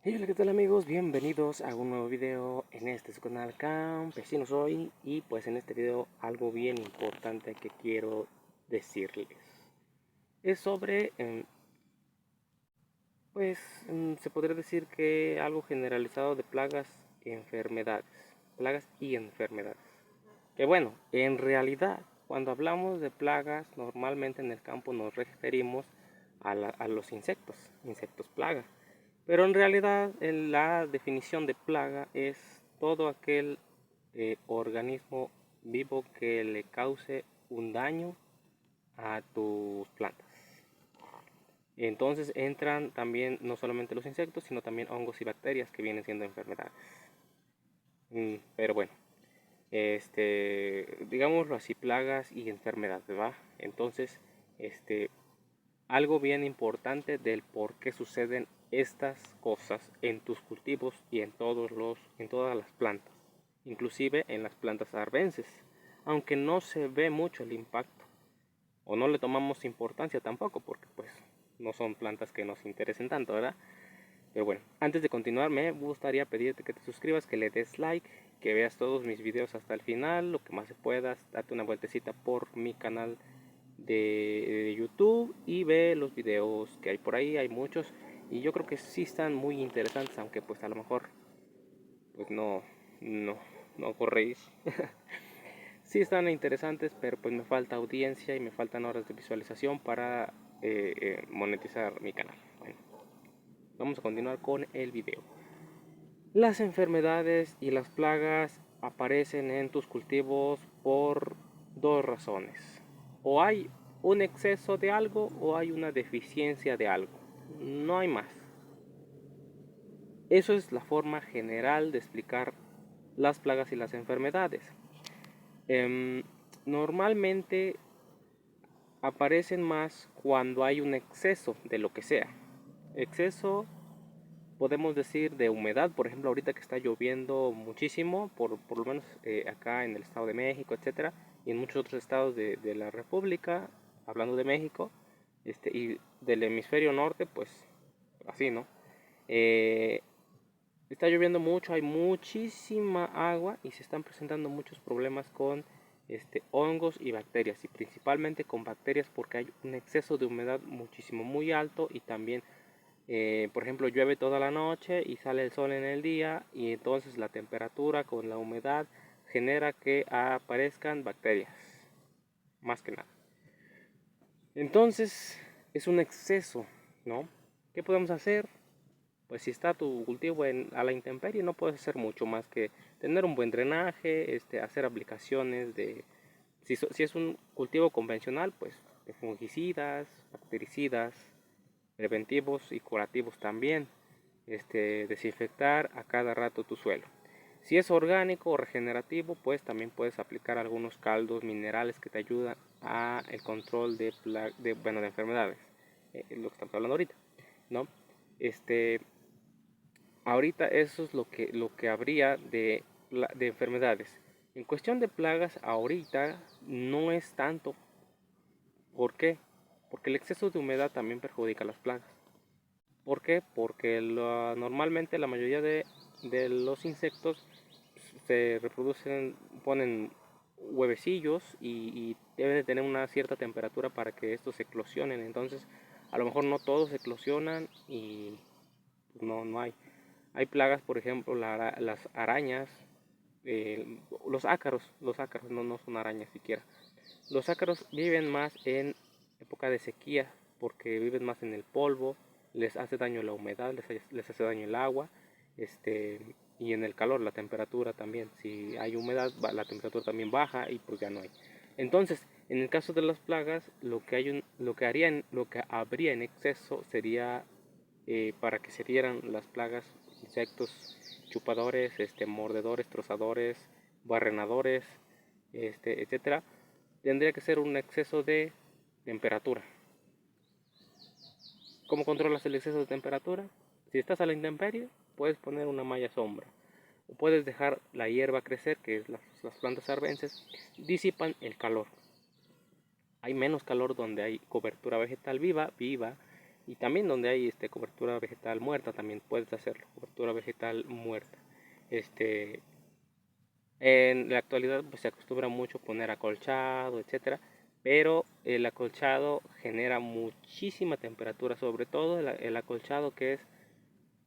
Hey, hola, ¿qué tal amigos? Bienvenidos a un nuevo video en su canal Campesino Soy. Y pues en este video algo bien importante que quiero decirles es sobre, se podría decir que algo generalizado de plagas y enfermedades. Que bueno, en realidad cuando hablamos de plagas normalmente en el campo nos referimos a los insectos plaga. Pero en realidad la definición de plaga es todo aquel organismo vivo que le cause un daño a tus plantas. Entonces entran también no solamente los insectos, sino también hongos y bacterias que vienen siendo enfermedades. Pero bueno, digámoslo así, plagas y enfermedades, ¿va? Entonces, algo bien importante del por qué suceden estas cosas en tus cultivos y en todas las plantas, inclusive en las plantas arbences, aunque no se ve mucho el impacto o no le tomamos importancia tampoco, porque pues no son plantas que nos interesen tanto, ¿verdad? Pero bueno, antes de continuar me gustaría pedirte que te suscribas, que le des like, que veas todos mis videos hasta el final, lo que más se puedas, date una vueltecita por mi canal de YouTube y ve los videos que hay por ahí, hay muchos y yo creo que sí están muy interesantes, aunque pues a lo mejor pues no, no corréis. Sí están interesantes, pero pues me falta audiencia y me faltan horas de visualización para monetizar mi canal. Bueno, vamos a continuar con el video. Las enfermedades y las plagas aparecen en tus cultivos por dos razones. O hay un exceso de algo o hay una deficiencia de algo. No hay más. Eso es la forma general de explicar las plagas y las enfermedades. Normalmente aparecen más cuando hay un exceso de lo que sea. Exceso podemos decir de humedad, por ejemplo ahorita que está lloviendo muchísimo, por lo menos acá en el Estado de México, etcétera, y en muchos otros estados de la República, hablando de México, y del hemisferio norte, pues así, ¿no? Eh, Está lloviendo mucho, hay muchísima agua y se están presentando muchos problemas con hongos y bacterias, y principalmente con bacterias porque hay un exceso de humedad muchísimo muy alto, y también por ejemplo, llueve toda la noche y sale el sol en el día, y entonces la temperatura con la humedad genera que aparezcan bacterias, más que nada. Entonces es un exceso, ¿no? ¿Qué podemos hacer? Pues si está tu cultivo a la intemperie, no puedes hacer mucho más que tener un buen drenaje, hacer aplicaciones de... Si es un cultivo convencional, pues de fungicidas, bactericidas, preventivos y curativos también. Desinfectar a cada rato tu suelo. Si es orgánico o regenerativo, pues también puedes aplicar algunos caldos minerales que te ayudan a el control de enfermedades, lo que estamos hablando ahorita, ¿no? Este, Ahorita eso es lo que habría de enfermedades. En cuestión de plagas, ahorita no es tanto. ¿Por qué? Porque el exceso de humedad también perjudica las plagas. ¿Por qué? Porque normalmente la mayoría de los insectos se reproducen, ponen huevecillos y deben de tener una cierta temperatura para que estos eclosionen. Entonces, a lo mejor no todos eclosionan y pues, no hay. Hay plagas, por ejemplo, las arañas, los ácaros no son arañas siquiera. Los ácaros viven más en época de sequía porque viven más en el polvo, les hace daño la humedad, les hace daño el agua, y en el calor, la temperatura también. Si hay humedad, la temperatura también baja y pues ya no hay. Entonces, en el caso de las plagas, lo que habría en exceso sería para que se dieran las plagas, insectos chupadores, mordedores, trozadores, barrenadores, etcétera. Tendría que ser un exceso de temperatura. ¿Cómo controlas el exceso de temperatura? Si estás a la intemperie, puedes poner una malla sombra. O puedes dejar la hierba crecer, que es las plantas arbences, disipan el calor. Hay menos calor donde hay cobertura vegetal viva, Y también donde hay cobertura vegetal muerta, también puedes hacerlo, cobertura vegetal muerta. Este, en la actualidad pues, se acostumbra mucho poner acolchado, etcétera, pero el acolchado genera muchísima temperatura, sobre todo el acolchado que es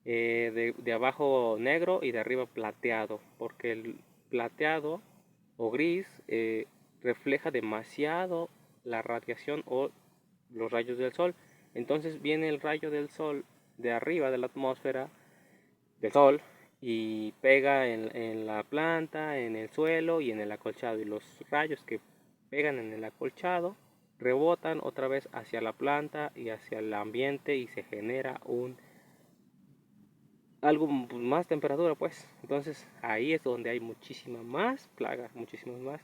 de abajo negro y de arriba plateado, porque el plateado o gris refleja demasiado la radiación o los rayos del sol. Entonces viene el rayo del sol de arriba de la atmósfera del sol y pega en la planta, en el suelo y en el acolchado. Y los rayos que pegan en el acolchado rebotan otra vez hacia la planta y hacia el ambiente y se genera algo más temperatura, pues. Entonces ahí es donde hay muchísima más plaga, muchísimos más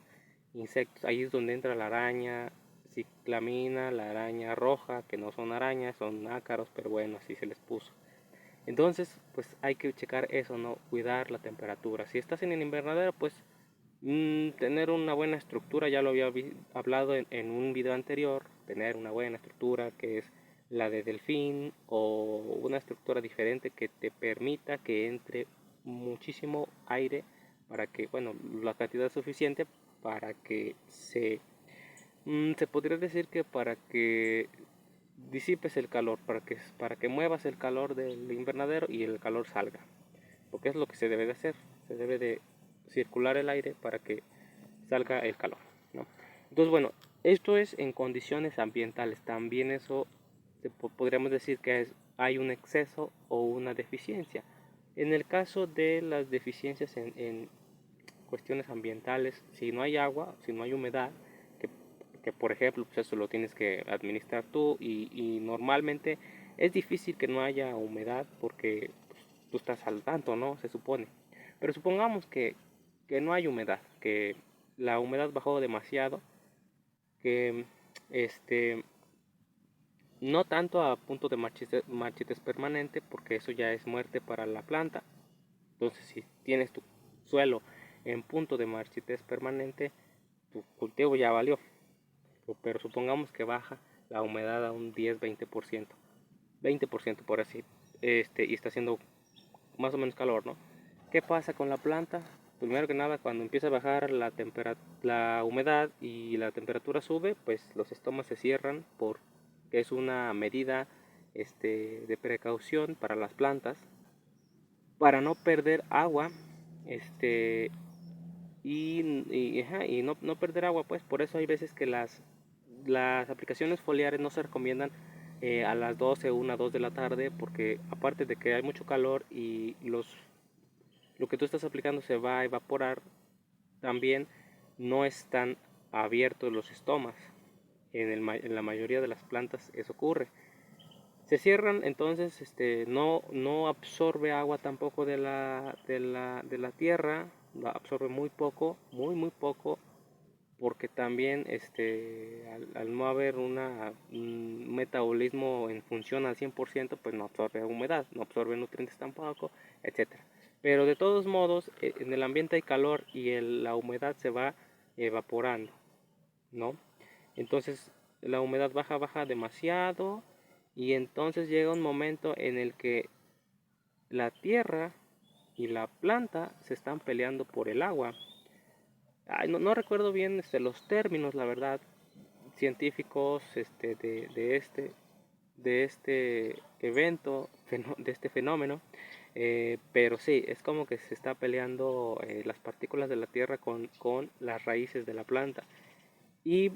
insectos. Ahí es donde entra la araña ciclamina, la araña roja, que no son arañas, son ácaros, pero bueno, así se les puso. Entonces, pues hay que checar eso, ¿no? Cuidar la temperatura. Si estás en el invernadero, pues tener una buena estructura, ya lo había hablado en un video anterior, tener una buena estructura que es la de delfín o una estructura diferente que te permita que entre muchísimo aire para que, bueno, la cantidad suficiente para que se podría decir que para que disipes el calor, para que muevas el calor del invernadero y el calor salga, porque es lo que se debe de hacer, se debe de circular el aire para que salga el calor, ¿no? Entonces, bueno, esto es en condiciones ambientales, también eso podríamos decir que hay un exceso o una deficiencia. En el caso de las deficiencias en cuestiones ambientales, si no hay agua, si no hay humedad, que por ejemplo, pues eso lo tienes que administrar tú y normalmente es difícil que no haya humedad porque pues, tú estás al tanto, ¿no? Se supone. Pero supongamos que no hay humedad, que la humedad bajó demasiado, que no tanto a punto de marchitez permanente, porque eso ya es muerte para la planta. Entonces, si tienes tu suelo en punto de marchitez permanente, tu cultivo ya valió. Pero supongamos que baja la humedad a un 10-20%, 20% por así, y está haciendo más o menos calor, ¿no? ¿Qué pasa con la planta? Primero que nada, cuando empieza a bajar la humedad y la temperatura sube, pues los estomas se cierran porque es una medida de precaución para las plantas, para no perder agua, y no perder agua, pues por eso hay veces que las aplicaciones foliares no se recomiendan a las 12, 1, 2 de la tarde, porque aparte de que hay mucho calor y lo que tú estás aplicando se va a evaporar, también no están abiertos los estomas. En la mayoría de las plantas eso ocurre. Se cierran, entonces no absorbe agua tampoco de la tierra, absorbe muy poco, muy poco, porque también al no haber un metabolismo en función al 100%, pues no absorbe humedad, no absorbe nutrientes tampoco, etcétera. Pero de todos modos, en el ambiente hay calor y la humedad se va evaporando, ¿no? Entonces la humedad baja demasiado y entonces llega un momento en el que la tierra y la planta se están peleando por el agua. Ay, no recuerdo bien los términos, la verdad, científicos de este evento, de este fenómeno, pero sí, es como que se está peleando las partículas de la tierra con las raíces de la planta. Y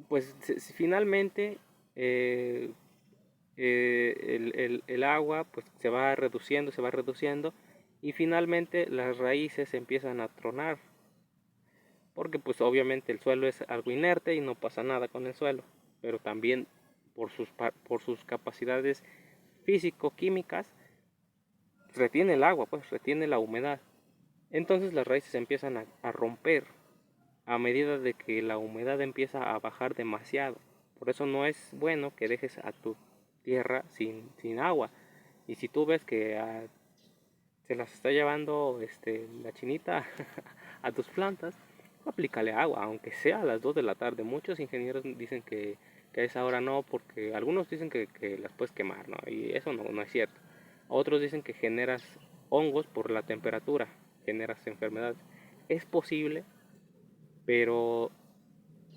pues finalmente el agua pues se va reduciendo y finalmente las raíces empiezan a tronar, porque pues obviamente el suelo es algo inerte y no pasa nada con el suelo, pero también por sus capacidades físico-químicas retiene el agua, pues retiene la humedad. Entonces las raíces empiezan a romper a medida de que la humedad empieza a bajar demasiado. Por eso no es bueno que dejes a tu tierra sin agua. Y si tú ves que se las está llevando la chinita a tus plantas, aplícale agua, aunque sea a las 2 de la tarde. Muchos ingenieros dicen que que a esa hora no, porque algunos dicen que las puedes quemar, ¿no? Y eso no es cierto. Otros dicen que generas hongos por la temperatura, generas enfermedades. Es posible, pero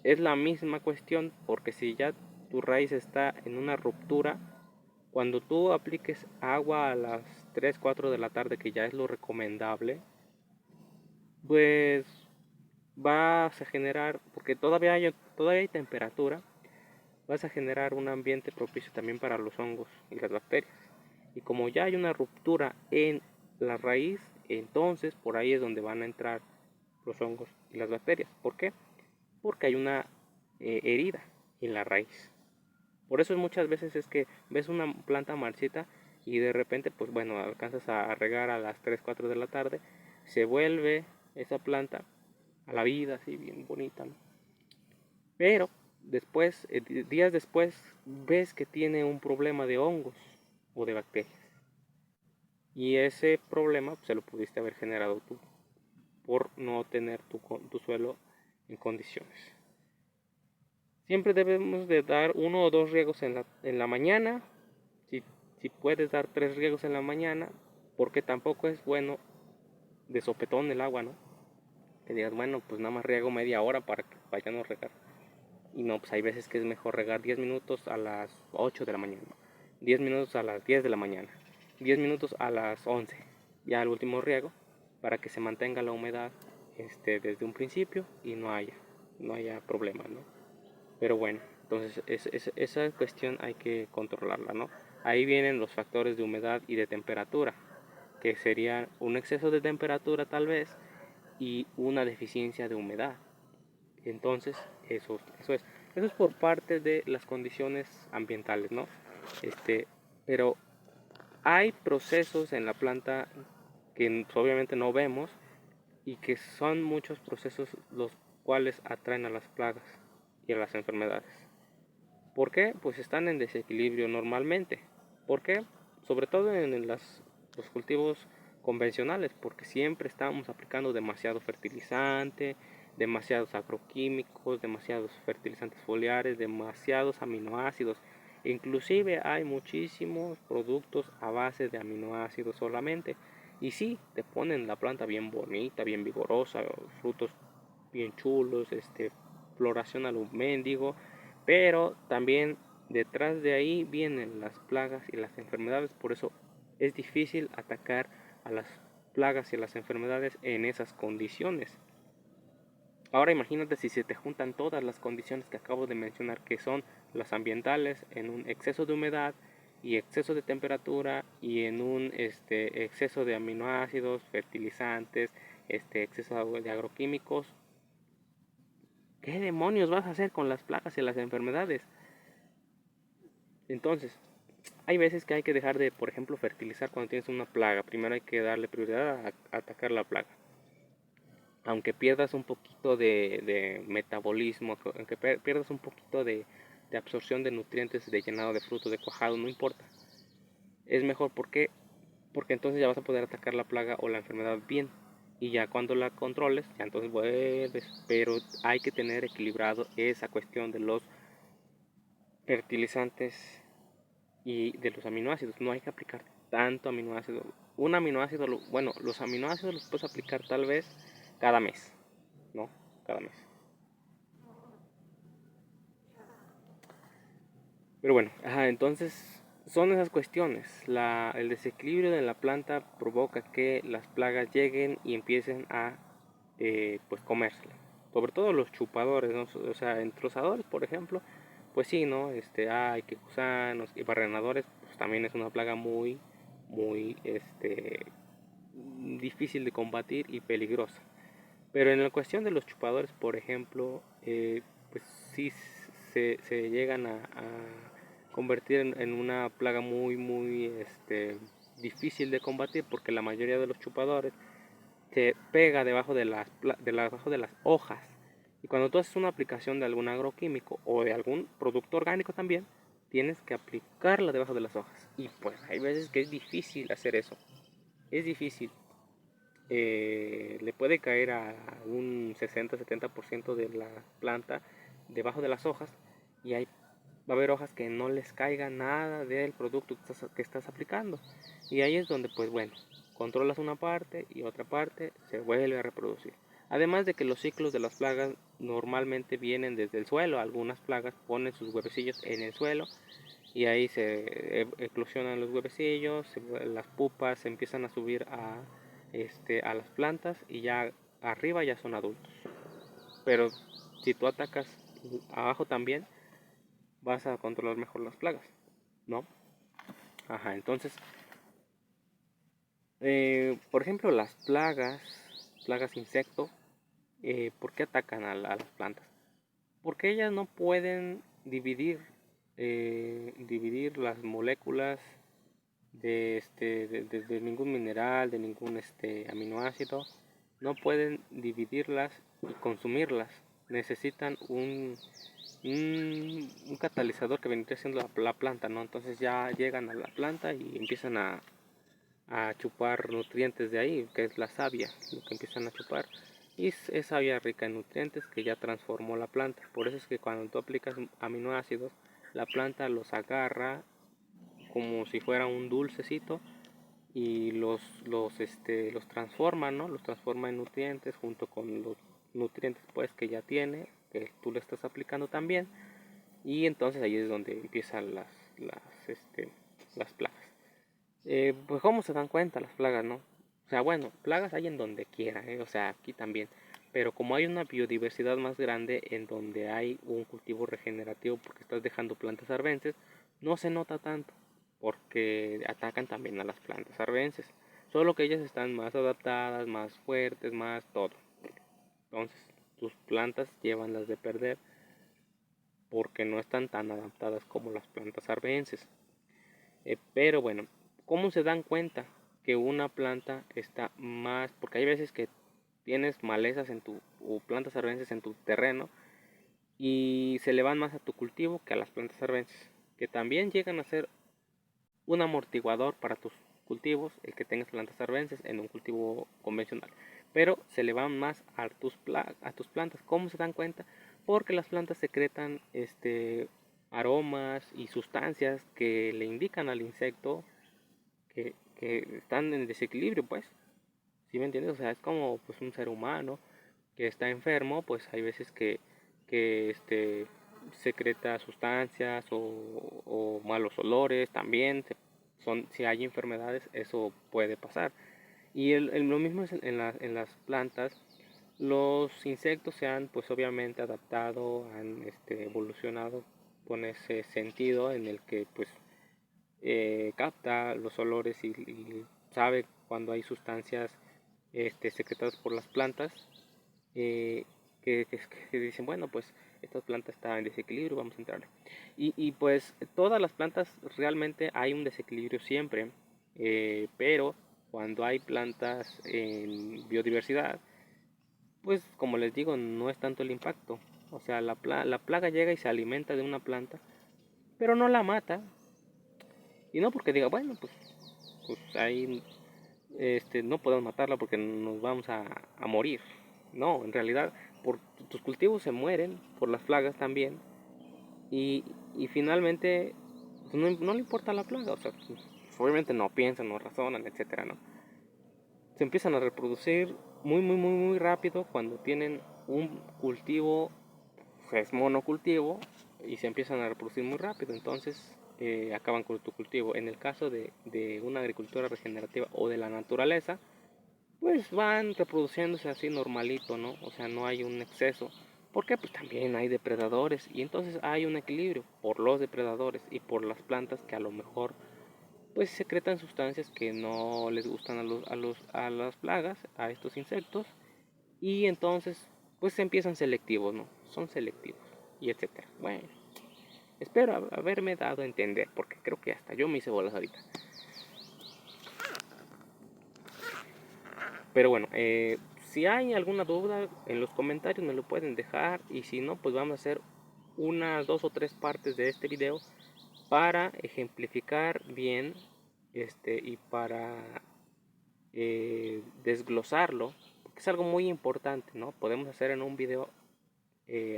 es la misma cuestión, porque si ya tu raíz está en una ruptura, cuando tú apliques agua a las 3 4 de la tarde, que ya es lo recomendable, pues vas a generar, porque todavía hay temperatura, vas a generar un ambiente propicio también para los hongos y las bacterias. Y como ya hay una ruptura en la raíz, entonces por ahí es donde van a entrar los hongos y las bacterias. ¿Por qué? Porque hay una herida en la raíz. Por eso muchas veces es que ves una planta marchita y de repente, pues bueno, alcanzas a regar a las 3 4 de la tarde, se vuelve esa planta a la vida, así bien bonita, ¿no? Pero después, días después, ves que tiene un problema de hongos o de bacterias. Y ese problema se lo pudiste haber generado tú por no tener tu suelo en condiciones. Siempre debemos de dar 1 o 2 riegos en la mañana. Si puedes dar 3 riegos en la mañana, porque tampoco es bueno de sopetón el agua, ¿no? Que digas, bueno, pues nada más riego media hora para que vayan a regar. Y no, pues hay veces que es mejor regar 10 minutos a las 8 de la mañana, 10 minutos a las 10 de la mañana, 10 minutos a las 11, ya el último riego, para que se mantenga la humedad desde un principio y no haya problema, ¿no? Pero bueno, entonces esa cuestión hay que controlarla, ¿no? Ahí vienen los factores de humedad y de temperatura, que serían un exceso de temperatura tal vez y una deficiencia de humedad. Entonces, eso es por parte de las condiciones ambientales, ¿no? Pero hay procesos en la planta que obviamente no vemos y que son muchos procesos los cuales atraen a las plagas y a las enfermedades. ¿Por qué? Pues están en desequilibrio normalmente. ¿Por qué? Sobre todo en los cultivos convencionales, porque siempre estamos aplicando demasiado fertilizante, demasiados agroquímicos, demasiados fertilizantes foliares, demasiados aminoácidos. Inclusive hay muchísimos productos a base de aminoácidos solamente. Y sí, te ponen la planta bien bonita, bien vigorosa, frutos bien chulos, floración a lo mendigo, pero también detrás de ahí vienen las plagas y las enfermedades. Por eso es difícil atacar a las plagas y a las enfermedades en esas condiciones. Ahora imagínate si se te juntan todas las condiciones que acabo de mencionar, que son las ambientales, en un exceso de humedad y exceso de temperatura, y en un exceso de aminoácidos, fertilizantes, exceso de agroquímicos. ¿Qué demonios vas a hacer con las plagas y las enfermedades? Entonces, hay veces que hay que dejar de, por ejemplo, fertilizar cuando tienes una plaga. Primero hay que darle prioridad a atacar la plaga. Aunque pierdas un poquito de metabolismo, aunque pierdas un poquito de absorción de nutrientes, de llenado de frutos, de cuajado, no importa. Es mejor porque entonces ya vas a poder atacar la plaga o la enfermedad bien. Y ya cuando la controles, ya entonces vuelves. Pero hay que tener equilibrado esa cuestión de los fertilizantes y de los aminoácidos. No hay que aplicar tanto aminoácido. Un aminoácido, bueno, los aminoácidos los puedes aplicar tal vez cada mes, ¿no? Cada mes. Pero bueno, entonces son esas cuestiones. El desequilibrio de la planta provoca que las plagas lleguen y empiecen a pues comérsela. Sobre todo los chupadores, ¿no? O sea, entrozadores, por ejemplo, pues sí, ¿no? Hay que gusanos y barrenadores, pues también es una plaga muy, muy, difícil de combatir y peligrosa. Pero en la cuestión de los chupadores, por ejemplo, pues sí se llegan a convertir en una plaga muy, muy difícil de combatir, porque la mayoría de los chupadores se pega debajo de las hojas. Y cuando tú haces una aplicación de algún agroquímico o de algún producto orgánico también, tienes que aplicarla debajo de las hojas. Y pues hay veces que es difícil hacer eso. Es difícil. Le puede caer a un 60-70% de la planta debajo de las hojas, y hay va a haber hojas que no les caiga nada del producto que estás aplicando. Y ahí es donde, pues bueno, controlas una parte y otra parte se vuelve a reproducir. Además de que los ciclos de las plagas normalmente vienen desde el suelo. Algunas plagas ponen sus huevecillos en el suelo y ahí se eclosionan los huevecillos, las pupas se empiezan a subir a las plantas y ya arriba ya son adultos. Pero si tú atacas abajo también, vas a controlar mejor las plagas, ¿no? Ajá, entonces, por ejemplo, las plagas insecto, ¿por qué atacan a las plantas? Porque ellas no pueden dividir las moléculas de ningún mineral, de ningún aminoácido, no pueden dividirlas y consumirlas. Necesitan un catalizador que vendría siendo la planta, ¿no? Entonces ya llegan a la planta y empiezan a chupar nutrientes de ahí, que es la savia, lo que empiezan a chupar. Y es savia rica en nutrientes que ya transformó la planta. Por eso es que cuando tú aplicas aminoácidos, la planta los agarra como si fuera un dulcecito y los transforma, ¿no? Los transforma en nutrientes junto con los nutrientes pues que ya tiene, que tú le estás aplicando también. Y entonces ahí es donde empiezan las plagas. Pues cómo se dan cuenta las plagas, ¿no? O sea, bueno, plagas hay en donde quiera, o sea, aquí también. Pero como hay una biodiversidad más grande en donde hay un cultivo regenerativo porque estás dejando plantas arbences, no se nota tanto porque atacan también a las plantas arbences. Solo que ellas están más adaptadas, más fuertes, más todo. Entonces, tus plantas llevan las de perder porque no están tan adaptadas como las plantas arbences. Pero bueno, ¿cómo se dan cuenta que una planta está más? Porque hay veces que tienes malezas o plantas arbences en tu terreno y se le van más a tu cultivo que a las plantas arbences, que también llegan a ser un amortiguador para tus cultivos, el que tengas plantas arbences en un cultivo convencional, pero se le van más a tus plantas. ¿Cómo se dan cuenta? Porque las plantas secretan aromas y sustancias que le indican al insecto que están en desequilibrio, pues. ¿Sí me entiendes? O sea, es como pues un ser humano que está enfermo, pues hay veces que secreta sustancias o malos olores también. Si hay enfermedades, eso puede pasar. Y lo mismo es en las plantas. Los insectos se han pues obviamente adaptado, han evolucionado con ese sentido en el que pues capta los olores y sabe cuando hay sustancias secretadas por las plantas eh, que dicen, bueno, pues esta planta está en desequilibrio, vamos a entrarle. Y pues todas las plantas realmente hay un desequilibrio siempre, pero cuando hay plantas en biodiversidad, pues como les digo, no es tanto el impacto. O sea, la plaga llega y se alimenta de una planta, pero no la mata. Y no porque diga, bueno, pues ahí no podemos matarla porque nos vamos a morir. No, en realidad tus cultivos se mueren por las plagas también y finalmente pues, no le importa la plaga, o sea, pues, obviamente no piensan, no razonan, etcétera, ¿no? Se empiezan a reproducir muy rápido cuando tienen un cultivo, pues monocultivo, y se empiezan a reproducir muy rápido, entonces acaban con tu cultivo. En el caso de una agricultura regenerativa o de la naturaleza, pues van reproduciéndose así normalito, ¿no? O sea, no hay un exceso. Porque pues también hay depredadores y entonces hay un equilibrio por los depredadores y por las plantas que a lo mejor pues secretan sustancias que no les gustan a las plagas, a estos insectos y entonces pues se empiezan selectivos, ¿no? Son selectivos y etcétera. Bueno, espero haberme dado a entender porque creo que hasta yo me hice bolas ahorita. Pero bueno, si hay alguna duda en los comentarios me lo pueden dejar y si no pues vamos a hacer unas 2 o 3 partes de este video para ejemplificar bien y para desglosarlo porque es algo muy importante, ¿no? Podemos hacer en un video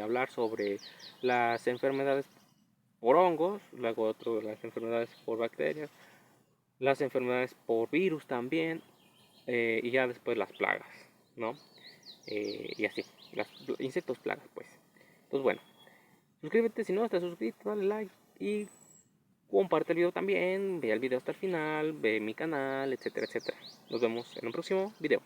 hablar sobre las enfermedades por hongos, luego otro las enfermedades por bacterias, las enfermedades por virus también, y ya después las plagas, ¿no? Y así, las insectos plagas, pues. Pues bueno, suscríbete si no estás suscrito, dale like y comparte el video también, ve el video hasta el final, ve mi canal, etcétera, etcétera. Nos vemos en un próximo video.